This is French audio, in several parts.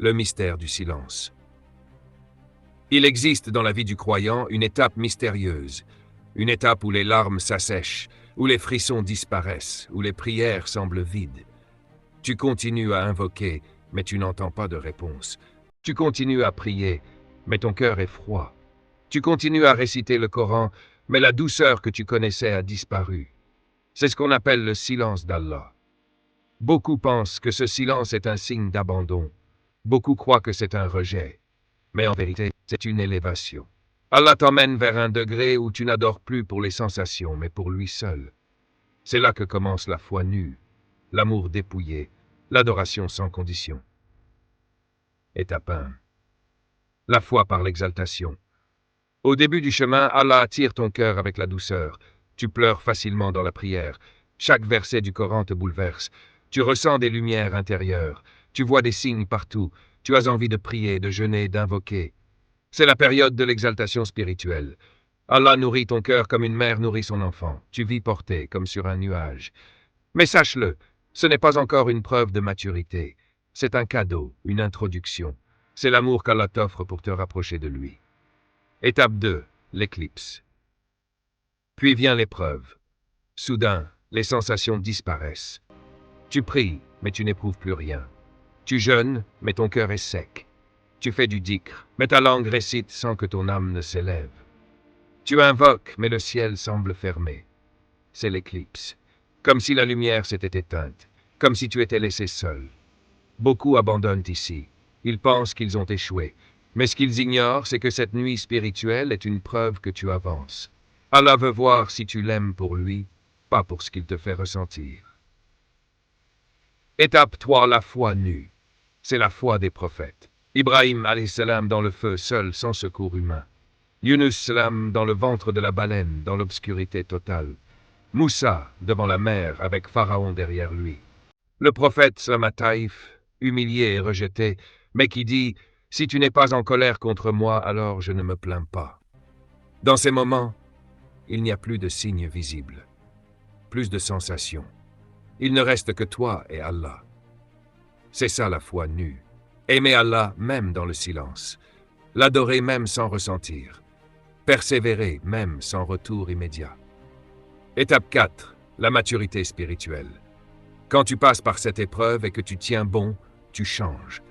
le mystère du silence. Il existe dans la vie du croyant une étape mystérieuse, une étape où les larmes s'assèchent, où les frissons disparaissent, où les prières semblent vides. Tu continues à invoquer, mais tu n'entends pas de réponse. Tu continues à prier, mais ton cœur est froid. Tu continues à réciter le Coran, mais la douceur que tu connaissais a disparu. C'est ce qu'on appelle le silence d'Allah. Beaucoup pensent que ce silence est un signe d'abandon. Beaucoup croient que c'est un rejet. Mais en vérité, c'est une élévation. Allah t'emmène vers un degré où tu n'adores plus pour les sensations, mais pour lui seul. C'est là que commence la foi nue, l'amour dépouillé, l'adoration sans condition. Étape 1. La foi par l'exaltation. Au début du chemin, Allah attire ton cœur avec la douceur. Tu pleures facilement dans la prière. Chaque verset du Coran te bouleverse. Tu ressens des lumières intérieures. Tu vois des signes partout. Tu as envie de prier, de jeûner, d'invoquer. C'est la période de l'exaltation spirituelle. Allah nourrit ton cœur comme une mère nourrit son enfant. Tu vis porté comme sur un nuage. Mais sache-le, ce n'est pas encore une preuve de maturité. C'est un cadeau, une introduction. C'est l'amour qu'Allah t'offre pour te rapprocher de lui. Étape 2. L'éclipse. Puis vient l'épreuve. Soudain, les sensations disparaissent. Tu pries, mais tu n'éprouves plus rien. Tu jeûnes, mais ton cœur est sec. Tu fais du dhikr, mais ta langue récite sans que ton âme ne s'élève. Tu invoques, mais le ciel semble fermé. C'est l'éclipse. Comme si la lumière s'était éteinte, comme si tu étais laissé seul. Beaucoup abandonnent ici. Ils pensent qu'ils ont échoué. Mais ce qu'ils ignorent, c'est que cette nuit spirituelle est une preuve que tu avances. Allah veut voir si tu l'aimes pour lui, pas pour ce qu'il te fait ressentir. Étape 3. La foi nue. C'est la foi des prophètes. Ibrahim a.s. dans le feu, seul, sans secours humain. Yunus salam dans le ventre de la baleine, dans l'obscurité totale. Moussa devant la mer, avec Pharaon derrière lui. Le prophète Salam Taïf, humilié et rejeté, mais qui dit « Si tu n'es pas en colère contre moi, alors je ne me plains pas. » Dans ces moments, il n'y a plus de signes visibles, plus de sensations. Il ne reste que toi et Allah. C'est ça la foi nue. Aimer Allah même dans le silence. L'adorer même sans ressentir. Persévérer même sans retour immédiat. Étape 4. La maturité spirituelle. Quand tu passes par cette épreuve et que tu tiens bon, tu changes.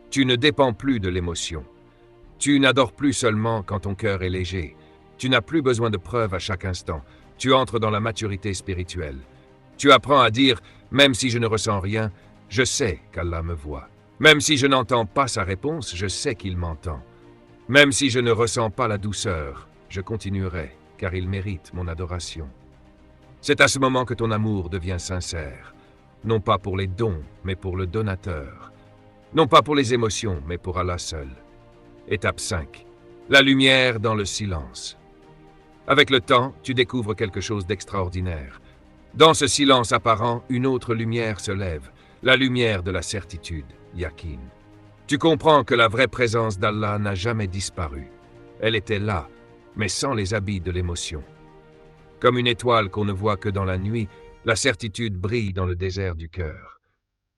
Tu ne dépends plus de l'émotion. Tu n'adores plus seulement quand ton cœur est léger. Tu n'as plus besoin de preuves à chaque instant. Tu entres dans la maturité spirituelle. Tu apprends à dire « Même si je ne ressens rien, je sais qu'Allah me voit. Même si je n'entends pas sa réponse, je sais qu'il m'entend. Même si je ne ressens pas la douceur, je continuerai, car il mérite mon adoration. » C'est à ce moment que ton amour devient sincère. Non pas pour les dons, mais pour le donateur. Non pas pour les émotions, mais pour Allah seul. Étape 5. La lumière dans le silence. Avec le temps, tu découvres quelque chose d'extraordinaire. Dans ce silence apparent, une autre lumière se lève, la lumière de la certitude, Yaqin. Tu comprends que la vraie présence d'Allah n'a jamais disparu. Elle était là, mais sans les habits de l'émotion. Comme une étoile qu'on ne voit que dans la nuit, la certitude brille dans le désert du cœur.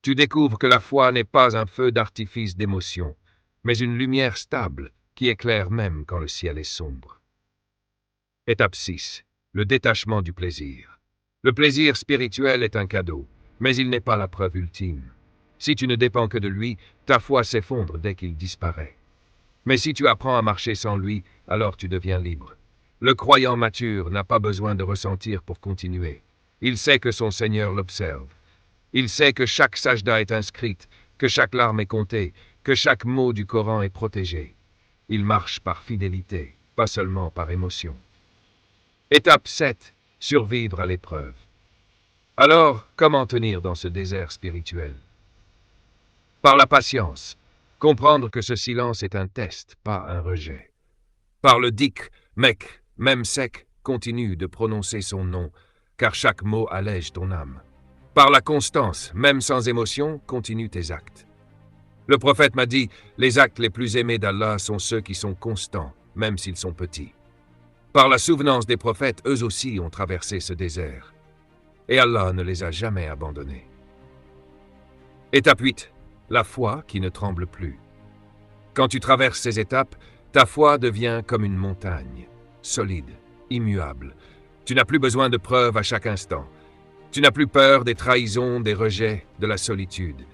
Tu découvres que la foi n'est pas un feu d'artifice d'émotion, mais une lumière stable qui éclaire même quand le ciel est sombre. Étape 6. Le détachement du plaisir. Le plaisir spirituel est un cadeau, mais il n'est pas la preuve ultime. Si tu ne dépends que de lui, ta foi s'effondre dès qu'il disparaît. Mais si tu apprends à marcher sans lui, alors tu deviens libre. Le croyant mature n'a pas besoin de ressentir pour continuer. Il sait que son Seigneur l'observe. Il sait que chaque sajda est inscrite, que chaque larme est comptée, que chaque mot du Coran est protégé. Il marche par fidélité, pas seulement par émotion. Étape 7. Survivre à l'épreuve. Alors, comment tenir dans ce désert spirituel? Par la patience. Comprendre que ce silence est un test, pas un rejet. Par le dhikr, mec, même sec, continue de prononcer son nom, car chaque mot allège ton âme. Par la constance, même sans émotion, continue tes actes. Le prophète m'a dit, les actes les plus aimés d'Allah sont ceux qui sont constants, même s'ils sont petits. Par la souvenance des prophètes, eux aussi ont traversé ce désert. Et Allah ne les a jamais abandonnés. Étape 8. la foi qui ne tremble plus. Quand tu traverses ces étapes, ta foi devient comme une montagne, solide, immuable. Tu n'as plus besoin de preuves à chaque instant. Tu n'as plus peur des trahisons, des rejets, de la solitude.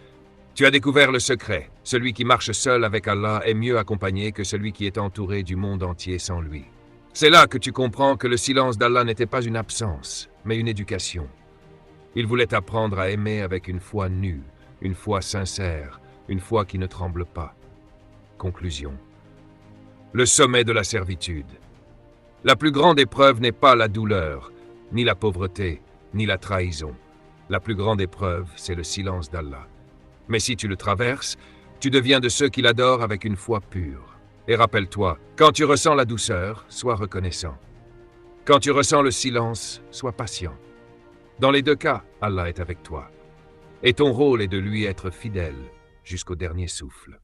Tu as découvert le secret. Celui qui marche seul avec Allah est mieux accompagné que celui qui est entouré du monde entier sans lui. C'est là que tu comprends que le silence d'Allah n'était pas une absence, mais une éducation. Il voulait apprendre à aimer avec une foi nue, une foi sincère, une foi qui ne tremble pas. Conclusion. Le sommet de la servitude. La plus grande épreuve n'est pas la douleur, ni la pauvreté, ni la trahison. La plus grande épreuve, c'est le silence d'Allah. Mais si tu le traverses, tu deviens de ceux qui l'adorent avec une foi pure. Et rappelle-toi, quand tu ressens la douceur, sois reconnaissant. Quand tu ressens le silence, sois patient. Dans les deux cas, Allah est avec toi. Et ton rôle est de lui être fidèle jusqu'au dernier souffle.